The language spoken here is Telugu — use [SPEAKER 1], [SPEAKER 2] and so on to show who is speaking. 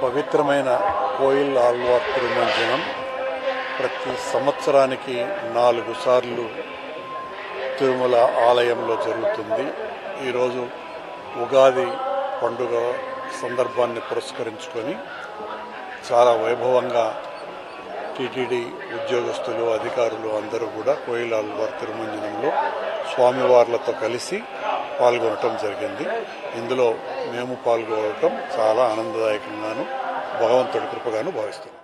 [SPEAKER 1] పవిత్రమైన కోయిల్ ఆళ్వార్ తిరుమంజనం ప్రతి సంవత్సరానికి 4 సార్లు తిరుమల ఆలయంలో జరుగుతుంది. ఈరోజు ఉగాది పండుగ సందర్భాన్ని పురస్కరించుకొని చాలా వైభవంగా టీటీడీ ఉద్యోగస్తులు, అధికారులు అందరూ కూడా కోయిల్ ఆళ్వార్ తిరుమంజనంలో స్వామివార్లతో కలిసి పాల్గొనటం జరిగింది. ఇందులో మేము పాల్గొనటం చాలా ఆనందదాయకంగాను, భగవంతుడి కృపగాను భావిస్తున్నాం.